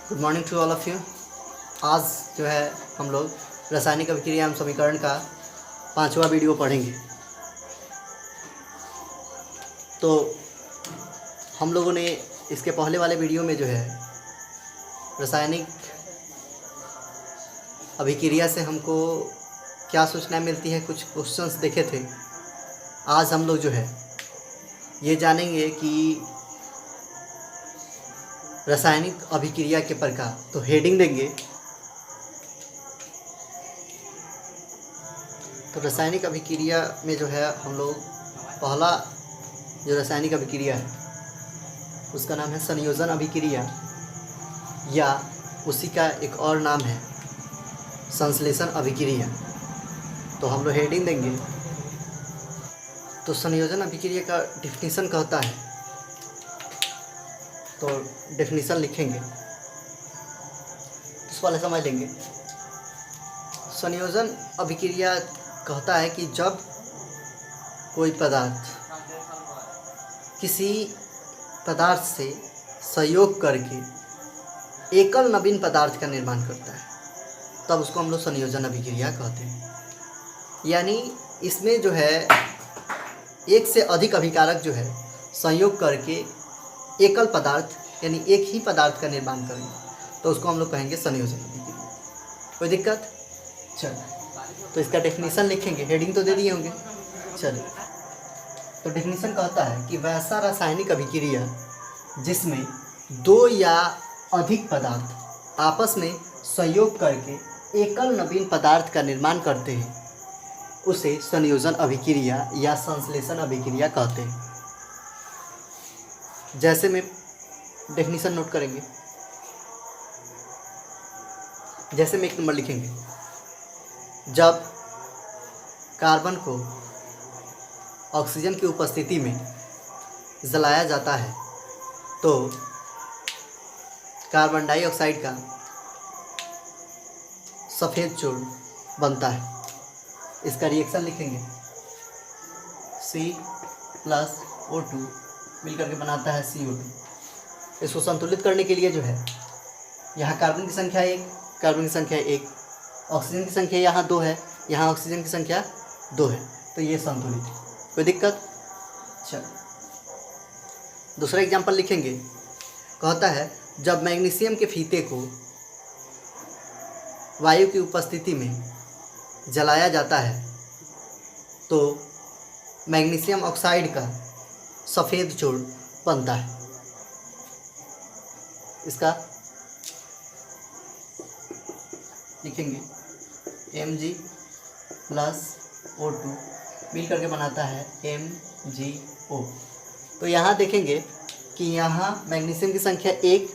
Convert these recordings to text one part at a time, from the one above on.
Good morning to all of you. आज जो है हम लोग रासायनिक अभिक्रिया एवं समीकरण का 5वां वीडियो पढ़ेंगे। तो हम लोगों ने इसके पहले वाले वीडियो में जो है रासायनिक अभिक्रिया से हमको क्या सूचना मिलती है, कुछ क्वेश्चंस देखे थे। आज हम लोग जो है ये जानेंगे कि रासायनिक अभिक्रिया के प्रकार। तो हेडिंग देंगे। तो रासायनिक अभिक्रिया में जो है हम लोग पहला जो रासायनिक अभिक्रिया है उसका नाम है संयोजन अभिक्रिया, या उसी का एक और नाम है संश्लेषण अभिक्रिया। तो हम लोग हेडिंग देंगे। तो संयोजन अभिक्रिया का डिफिनीसन कहता है, तो डेफिनेशन लिखेंगे, उस वाले समझ लेंगे। संयोजन अभिक्रिया कहता है कि जब कोई पदार्थ किसी पदार्थ से संयोग करके एकल नवीन पदार्थ का निर्माण करता है, तब उसको हम लोग संयोजन अभिक्रिया कहते हैं। यानी इसमें जो है एक से अधिक अभिकारक जो है संयोग करके एकल पदार्थ यानी एक ही पदार्थ का निर्माण करेंगे, तो उसको हम लोग कहेंगे संयोजन अभिक्रिया। कोई दिक्कत? चलो, तो इसका डेफिनेशन लिखेंगे। हेडिंग तो दे दिए होंगे। चलिए, तो डेफिनेशन कहता है कि वैसा रासायनिक अभिक्रिया जिसमें दो या अधिक पदार्थ आपस में संयोग करके एकल नवीन पदार्थ का निर्माण करते हैं, उसे संयोजन अभिक्रिया या संश्लेषण अभिक्रिया कहते हैं। जैसे में डेफिनेशन नोट करेंगे, जैसे में 1 नंबर लिखेंगे। जब कार्बन को ऑक्सीजन की उपस्थिति में जलाया जाता है तो कार्बन डाइऑक्साइड का सफ़ेद चूर्ण बनता है। इसका रिएक्शन लिखेंगे। C+O2 मिलकर के बनाता है CO2। इसको संतुलित करने के लिए जो है यहाँ कार्बन की संख्या 1, कार्बन की संख्या 1, ऑक्सीजन की संख्या यहाँ 2 है, यहाँ ऑक्सीजन की संख्या 2 है, तो ये संतुलित है। कोई दिक्कत? चलो, दूसरा एग्जाम्पल लिखेंगे। कहता है जब मैग्नीशियम के फीते को वायु की उपस्थिति में जलाया जाता है तो मैग्नीशियम ऑक्साइड का सफ़ेद चूर्ण बनता है। इसका लिखेंगे Mg+O2 मिल करके बनाता है MgO। तो यहाँ देखेंगे कि यहाँ मैग्नीशियम की संख्या 1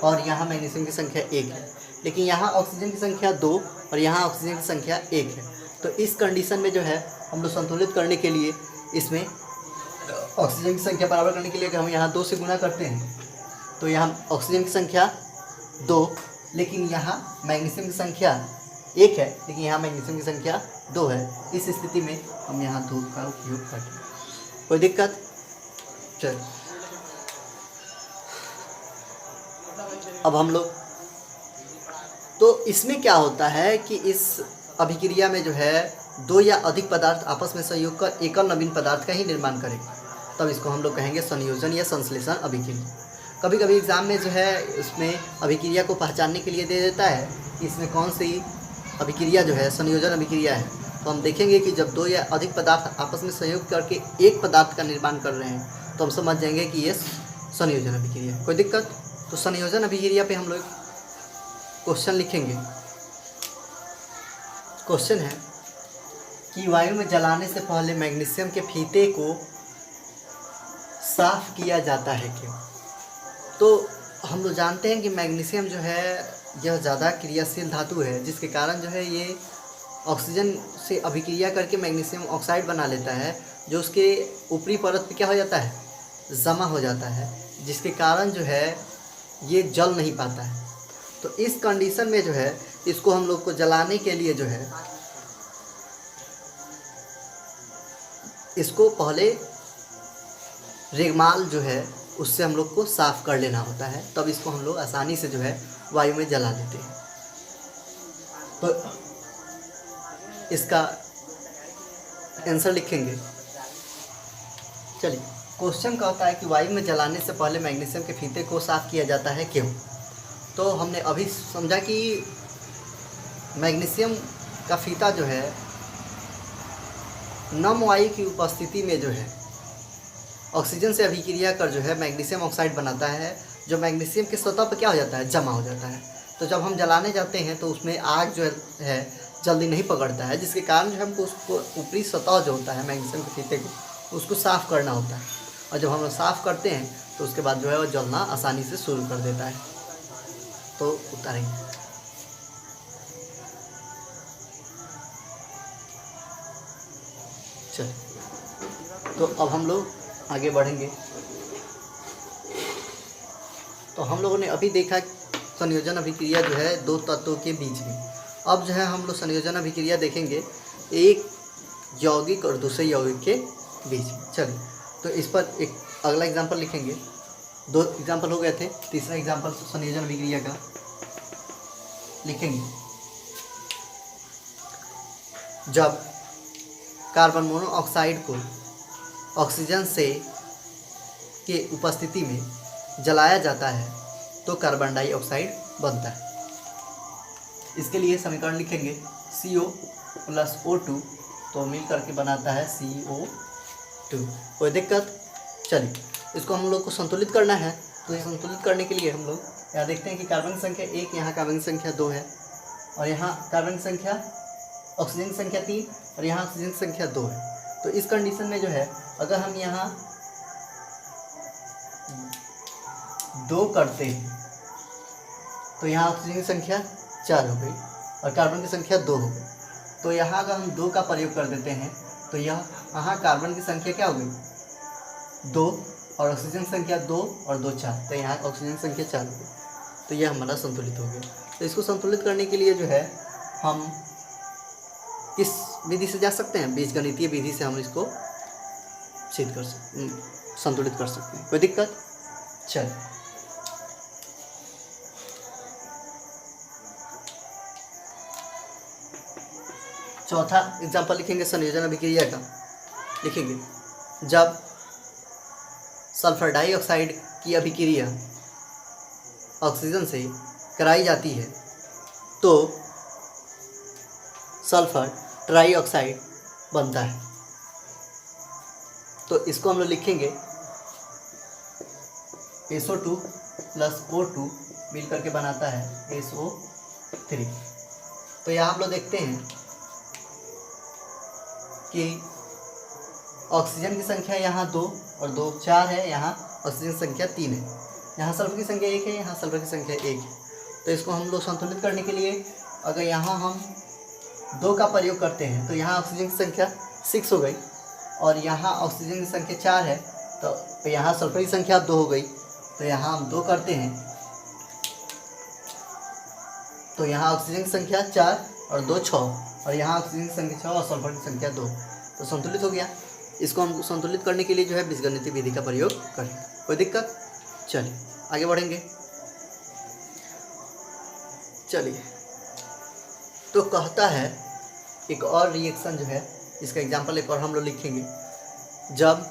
और यहाँ मैग्नीशियम की संख्या 1 है, लेकिन यहाँ ऑक्सीजन की संख्या 2 और यहाँ ऑक्सीजन की संख्या 1 है। तो इस कंडीशन में जो है हम लोग संतुलित करने के लिए इसमें ऑक्सीजन की संख्या बराबर करने के लिए हम यहाँ 2 से गुणा करते हैं, तो यहाँ ऑक्सीजन की संख्या 2, लेकिन यहाँ मैग्नीशियम की संख्या 1 है, लेकिन यहाँ मैग्नीशियम की संख्या 2 है। इस स्थिति में हम यहाँ 2 का उपयोग करते हैं। कोई दिक्कत? चल, अब हम लोग, तो इसमें क्या होता है कि इस अभिक्रिया में जो है 2 या अधिक पदार्थ आपस में संयोग कर एकल नवीन पदार्थ का ही निर्माण करेंगे, तब इसको हम लोग कहेंगे संयोजन या संश्लेषण अभिक्रिया। कभी कभी एग्ज़ाम में जो है उसमें अभिक्रिया को पहचानने के लिए दे देता है कि इसमें कौन सी अभिक्रिया जो है संयोजन अभिक्रिया है। तो हम देखेंगे कि जब 2 या अधिक पदार्थ आपस में संयोग करके एक पदार्थ का निर्माण कर रहे हैं तो हम समझ जाएंगे कि ये संयोजन अभिक्रिया है। कोई दिक्कत? तो संयोजन अभिक्रिया पे हम लोग क्वेश्चन लिखेंगे। क्वेश्चन है कि वायु में जलाने से पहले मैग्नीशियम के फीते को साफ किया जाता है क्यों? तो हम लोग जानते हैं कि मैग्नीशियम जो है यह ज़्यादा क्रियाशील धातु है, जिसके कारण जो है ये ऑक्सीजन से अभिक्रिया करके मैग्नीशियम ऑक्साइड बना लेता है, जो उसके ऊपरी परत पे क्या हो जाता है, जमा हो जाता है, जिसके कारण जो है ये जल नहीं पाता है। तो इस कंडीशन में जो है इसको हम लोग को जलाने के लिए जो है इसको पहले रेगमाल जो है उससे हम लोग को साफ़ कर लेना होता है, तब इसको हम लोग आसानी से जो है वायु में जला देते हैं। तो इसका आंसर लिखेंगे। चलिए, क्वेश्चन का होता है कि वायु में जलाने से पहले मैग्नीशियम के फीते को साफ़ किया जाता है, क्यों? तो हमने अभी समझा कि मैग्नीशियम का फीता जो है नम वायु की उपस्थिति में जो है ऑक्सीजन से अभिक्रिया कर जो है मैग्नीशियम ऑक्साइड बनाता है, जो मैग्नीशियम के सतह पर क्या हो जाता है, जमा हो जाता है। तो जब हम जलाने जाते हैं तो उसमें आग जो है जल्दी नहीं पकड़ता है, जिसके कारण जो हमको उसको ऊपरी सतह जो होता है मैग्नीशियम के फीते को उसको साफ़ करना होता है। और जब हम साफ़ करते हैं तो उसके बाद जो है वो जलना आसानी से शुरू कर देता है। तो उतारेंगे। चलिए, तो अब हम लोग आगे बढ़ेंगे। तो हम लोगों ने अभी देखा संयोजन अभिक्रिया जो है दो तत्वों के बीच में। अब जो है हम लोग संयोजन अभिक्रिया देखेंगे एक यौगिक और दूसरे यौगिक के बीच में। चलिए, तो इस पर एक अगला एग्जांपल लिखेंगे। 2 एग्जांपल हो गए थे, तीसरा एग्जांपल संयोजन अभिक्रिया का लिखेंगे। जब कार्बन मोनोऑक्साइड को ऑक्सीजन से के उपस्थिति में जलाया जाता है तो कार्बन डाइऑक्साइड बनता है। इसके लिए समीकरण लिखेंगे CO + O2, तो मिल करके बनाता है CO2। कोई दिक्कत? चलिए, इसको हम लोग को संतुलित करना है। तो ये संतुलित करने के लिए हम लोग यहाँ देखते हैं कि कार्बन संख्या 1, यहाँ कार्बन संख्या 2 है, और यहाँ कार्बन संख्या ऑक्सीजन संख्या 3 और यहाँ ऑक्सीजन संख्या 2 है। तो इस कंडीशन में जो है अगर हम यहाँ 2 करते हैं तो यहाँ ऑक्सीजन की संख्या 4 हो गई और कार्बन की संख्या 2 हो गई। तो यहाँ अगर हम 2 का प्रयोग कर देते हैं तो यहाँ कार्बन की संख्या क्या हो गई, 2, और ऑक्सीजन संख्या 2 और 2 4, तो यहाँ ऑक्सीजन संख्या 4 हो गई। तो यह हमारा संतुलित हो गया। तो इसको संतुलित करने के लिए जो है हम किस विधि से जा सकते हैं, बीजगणितीय विधि से हम इसको सिद्ध कर सकते, संतुलित कर सकते हैं। कोई दिक्कत? चल, चौथा एग्जाम्पल लिखेंगे संयोजन अभिक्रिया का। लिखेंगे जब सल्फर डाइऑक्साइड की अभिक्रिया ऑक्सीजन से कराई जाती है तो सल्फर ट्राइऑक्साइड बनता है। तो इसको हम लोग लिखेंगे SO2 + O2 मिल करके बनाता है SO3। तो यहाँ हम लोग देखते हैं कि ऑक्सीजन की संख्या यहाँ 2 और 2 4 है, यहाँ ऑक्सीजन संख्या 3 है, यहाँ सल्फर की संख्या 1 है, यहाँ सल्फर की संख्या 1 है। तो इसको हम लोग संतुलित करने के लिए अगर यहाँ हम 2 का प्रयोग करते हैं तो यहाँ ऑक्सीजन की संख्या 6 हो गई और यहाँ ऑक्सीजन की संख्या 4 है, तो यहाँ सल्फर की संख्या 2 हो गई। तो यहाँ हम 2 करते हैं तो यहाँ ऑक्सीजन की संख्या 4 और 2 6, और यहाँ ऑक्सीजन की संख्या 6 और सल्फर की संख्या 2, तो संतुलित हो गया। इसको हम संतुलित करने के लिए जो है बीजगणितीय विधि का प्रयोग करें। कोई दिक्कत? चलिए आगे बढ़ेंगे। चलिए, तो कहता है एक और रिएक्शन जो है, इसका एग्जांपल एक और हम लोग लिखेंगे। जब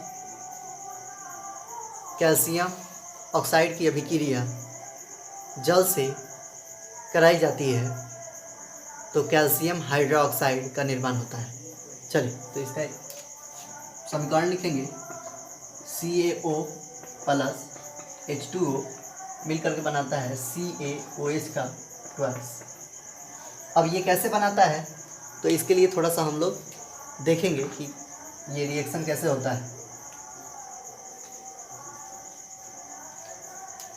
कैल्शियम ऑक्साइड की अभिक्रिया जल से कराई जाती है तो कैल्शियम हाइड्रोक्साइड का निर्माण होता है। चलिए, तो इसका समीकरण लिखेंगे CaO + H2O मिल करके बनाता है CaOH का 12। अब ये कैसे बनाता है, तो इसके लिए थोड़ा सा हम लोग देखेंगे कि ये रिएक्शन कैसे होता है।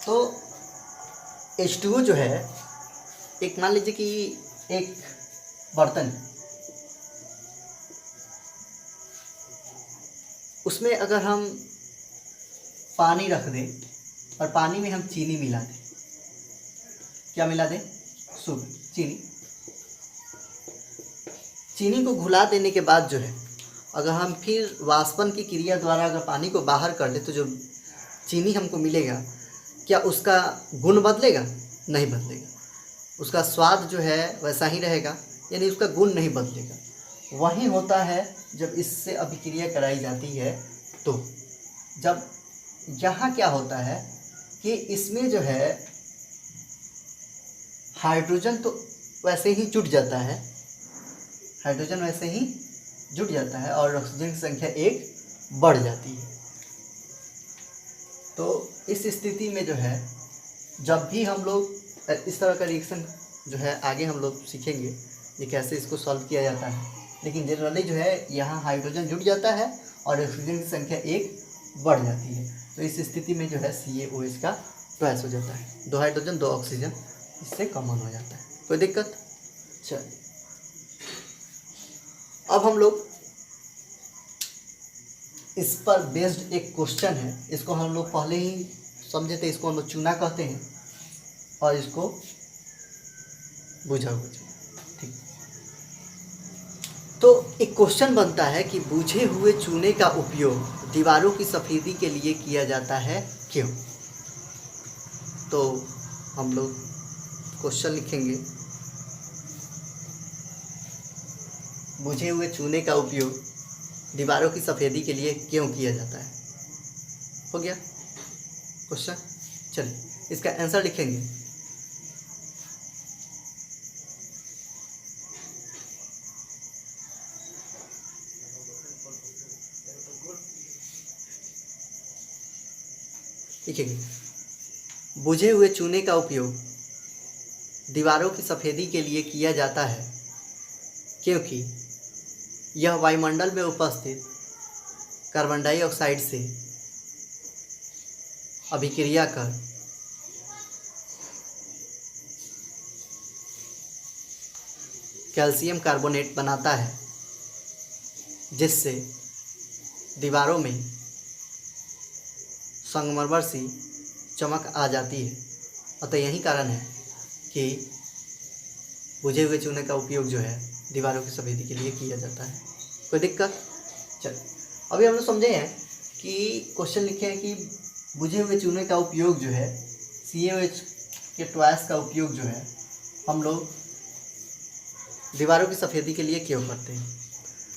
तो H2O जो है, एक मान लीजिए कि एक बर्तन, उसमें अगर हम पानी रख दें और पानी में हम चीनी मिला दें, क्या मिला दें, शुगर, चीनी को घुला देने के बाद जो है अगर हम फिर वाष्पन की क्रिया द्वारा अगर पानी को बाहर कर ले तो जो चीनी हमको मिलेगा, क्या उसका गुण बदलेगा? नहीं बदलेगा। उसका स्वाद जो है वैसा ही रहेगा, यानी उसका गुण नहीं बदलेगा। वही होता है जब इससे अभिक्रिया कराई जाती है। तो जब यहाँ क्या होता है कि इसमें जो है हाइड्रोजन तो वैसे ही जुट जाता है, हाइड्रोजन वैसे ही जुट जाता है और ऑक्सीजन की संख्या 1 बढ़ जाती है। तो इस स्थिति में जो है जब भी हम लोग इस तरह का रिएक्शन जो है आगे हम लोग सीखेंगे ये कैसे इसको सॉल्व किया जाता है, लेकिन जनरली जो है यहाँ हाइड्रोजन जुट जाता है और ऑक्सीजन की संख्या 1 बढ़ जाती है। तो इस स्थिति में जो है CaOH का ट्वाइस हो जाता है, 2 हाइड्रोजन 2 ऑक्सीजन, इससे कॉमन हो जाता है। कोई दिक्कत? चलिए अब हम लोग इस पर बेस्ड एक क्वेश्चन है, इसको हम लोग पहले ही समझे थे, इसको हम लोग चूना कहते हैं और इसको बुझा हुआ चूना। ठीक, तो एक क्वेश्चन बनता है कि बुझे हुए चूने का उपयोग दीवारों की सफेदी के लिए किया जाता है, क्यों? तो हम लोग क्वेश्चन लिखेंगे, बुझे हुए चूने का उपयोग दीवारों की सफेदी के लिए क्यों किया जाता है। हो गया क्वेश्चन। चलिए इसका आंसर लिखेंगे। लिखेंगे, बुझे हुए चूने का उपयोग दीवारों की सफेदी के लिए किया जाता है क्योंकि यह वायुमंडल में उपस्थित कार्बन डाइऑक्साइड से अभिक्रिया कर कैल्शियम कार्बोनेट बनाता है, जिससे दीवारों में संगमरमर सी चमक आ जाती है। अतः यही कारण है कि बुझे हुए चूने का उपयोग जो है दीवारों की सफेदी के लिए किया जाता है। कोई दिक्कत? चल अभी हम लोग समझे हैं कि क्वेश्चन लिखे हैं कि बुझे हुए चूने का उपयोग जो है CaOH के ट्वाइस का उपयोग जो है हम लोग दीवारों की सफेदी के लिए क्यों करते हैं।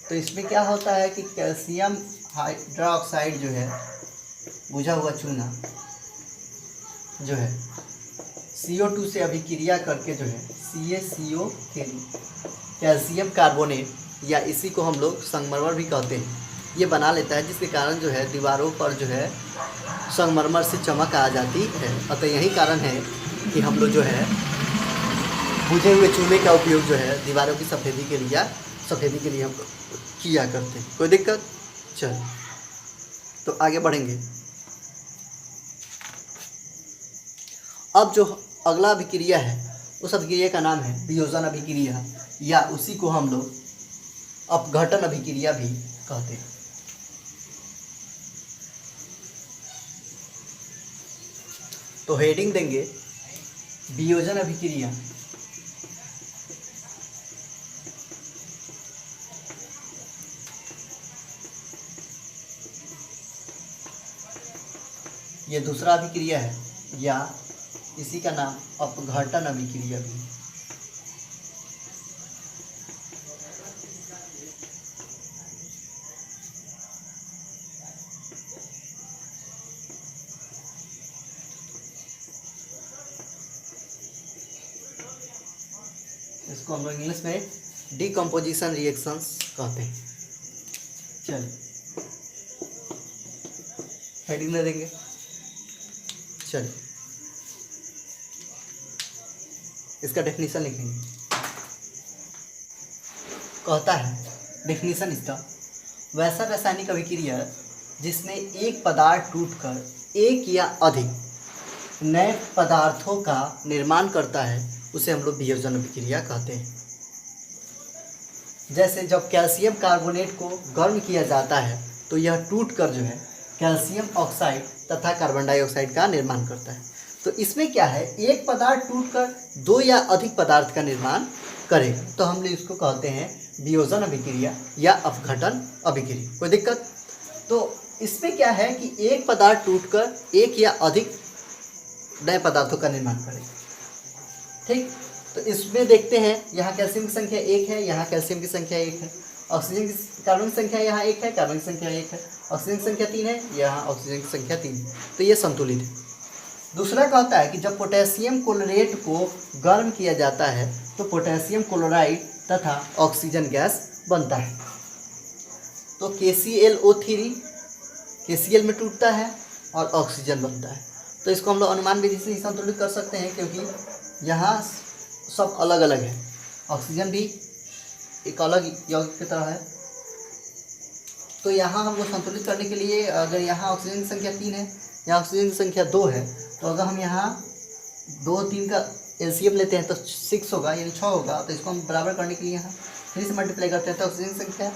तो इसमें क्या होता है कि कैल्शियम हाइड्रोक्साइड जो है बुझा हुआ चूना जो है CO2 से अभिक्रिया करके जो है CaCO3 कैल्शियम कार्बोनेट, या इसी को हम लोग संगमरमर भी कहते हैं, ये बना लेता है, जिसके कारण जो है दीवारों पर जो है संगमरमर से चमक आ जाती है। अतः यही कारण है कि हम लोग जो है बुझे हुए चूने का उपयोग जो है दीवारों की सफेदी के लिए हम लोग किया करते हैं। कोई दिक्कत? चल तो आगे बढ़ेंगे। अब जो अगला अभिक्रिया है उस अभिक्रिया का नाम है वियोजन अभिक्रिया, या उसी को हम लोग अपघटन अभिक्रिया भी कहते हैं। तो हेडिंग देंगे वियोजन अभिक्रिया। ये दूसरा अभिक्रिया है, या इसी का नाम अपघटन अभिक्रिया भी। इसको हम लोग इंग्लिश में डिकम्पोजिशन रिएक्शंस कहते हैं। चलिए हेडिंग दे देंगे। चलिए इसका डेफिनेशन लिखेंगे। कहता है डेफिनेशन इसका, वैसा रासायनिक अभिक्रिया जिसमें एक पदार्थ टूटकर एक या अधिक नए पदार्थों का निर्माण करता है उसे हम लोग वियोजन अभिक्रिया कहते हैं। जैसे जब कैल्शियम कार्बोनेट को गर्म किया जाता है तो यह टूटकर जो है कैल्शियम ऑक्साइड तथा कार्बन डाइऑक्साइड का निर्माण करता है। तो इसमें क्या है, एक पदार्थ टूटकर 2 या अधिक पदार्थ का निर्माण करेगा, तो हम लोग इसको कहते हैं वियोजन अभिक्रिया या अपघटन अभिक्रिया। कोई दिक्कत? तो इसमें क्या है कि एक पदार्थ टूटकर एक या अधिक नए पदार्थों का निर्माण करेगा। ठीक, तो इसमें देखते हैं यहाँ कैल्शियम की संख्या 1 है, यहाँ कैल्शियम की संख्या 1 है, ऑक्सीजन की कार्बन की संख्या यहाँ 1 है, कार्बन की संख्या 1 है, ऑक्सीजन की संख्या 3 है, यहाँ ऑक्सीजन की संख्या 3 है, तो ये संतुलित है। दूसरा कहता है कि जब पोटेशियम क्लोरेट को गर्म किया जाता है तो पोटेशियम क्लोराइड तथा ऑक्सीजन गैस बनता है। तो KClO3 KCl में टूटता है और ऑक्सीजन बनता है। तो इसको हम लोग अनुमान विधि से ही संतुलित कर सकते हैं, क्योंकि यहाँ सब अलग अलग है। ऑक्सीजन भी एक अलग यौगिक की तरह है। तो यहाँ हम लोग संतुलित करने के लिए, अगर यहाँ ऑक्सीजन की संख्या 3 है, यहाँ ऑक्सीजन की संख्या 2 है, तो अगर हम यहाँ 2 3 का एलसीएम लेते हैं तो 6 होगा, यानी 6 होगा। तो इसको हम बराबर करने के लिए यहाँ 3 से मल्टीप्लाई करते हैं तो ऑक्सीजन की संख्या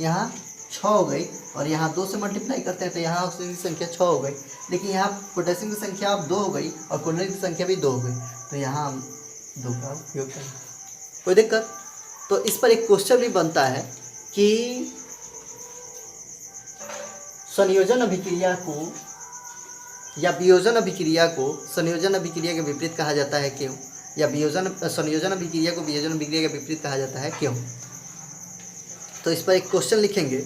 यहाँ 6 हो गई, और यहाँ 2 से मल्टीप्लाई करते हैं तो यहाँ ऑक्सीजन की संख्या 6 हो गई। लेकिन यहाँ पोटेशियम की संख्या अब 2 हो गई और क्लोरीन की संख्या भी 2 हो गई, तो यहाँ हम 2 का उपयोग करें। कोई दिक्कत? तो इस पर एक क्वेश्चन भी बनता है कि संयोजन अभिक्रिया को या वियोजन अभिक्रिया को संयोजन अभिक्रिया के विपरीत कहा जाता है क्यों, या संयोजन अभिक्रिया को वियोजन अभिक्रिया के विपरीत कहा जाता है क्यों। तो इस पर एक क्वेश्चन लिखेंगे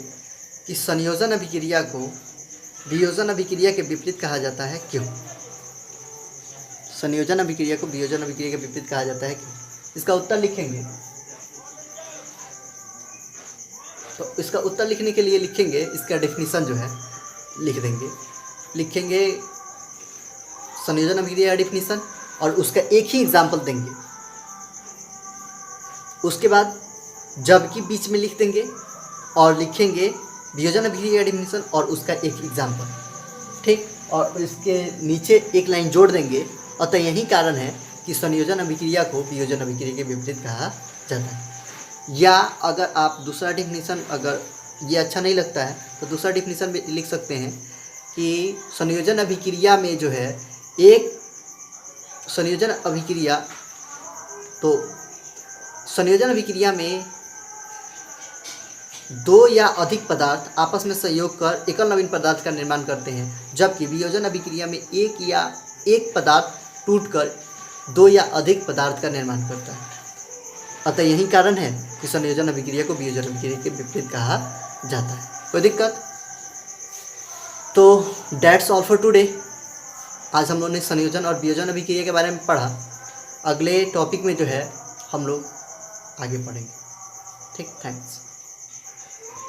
कि संयोजन अभिक्रिया को वियोजन अभिक्रिया के विपरीत कहा जाता है क्यों। संयोजन अभिक्रिया को वियोजन अभिक्रिया के विपरीत कहा जाता है क्यों, इसका उत्तर लिखेंगे। तो इसका उत्तर लिखने के लिए लिखेंगे, इसका डेफिनेशन जो है लिख देंगे, लिखेंगे संयोजन अभिक्रिया का डेफिनेशन और उसका एक ही एग्जाम्पल देंगे। उसके बाद जबकि बीच में लिख देंगे और लिखेंगे वियोजन अभिक्रिया का डेफिनेशन और उसका एक एग्जाम्पल। ठीक, और इसके नीचे एक लाइन जोड़ देंगे, अतः यही कारण है कि संयोजन अभिक्रिया को वियोजन अभिक्रिया के विपरीत कहा जाता है। या अगर आप दूसरा डेफिनेशन, अगर ये अच्छा नहीं लगता है तो दूसरा डेफिनेशन भी लिख सकते हैं कि संयोजन अभिक्रिया में जो है एक संयोजन अभिक्रिया, तो संयोजन अभिक्रिया में 2 या अधिक पदार्थ आपस में संयोग कर एकल नवीन पदार्थ का निर्माण करते हैं, जबकि वियोजन अभिक्रिया में एक पदार्थ टूटकर 2 या अधिक पदार्थ का निर्माण करता है। अतः यही कारण है कि संयोजन अभिक्रिया को वियोजन अभिक्रिया के विपरीत कहा जाता है। कोई दिक्कत? तो दैट्स ऑल फॉर टुडे। आज हम लोगों ने संयोजन और वियोजन अभिक्रिया के बारे में पढ़ा। अगले टॉपिक में जो है हम लोग आगे पढ़ेंगे। ठीक, थैंक्स।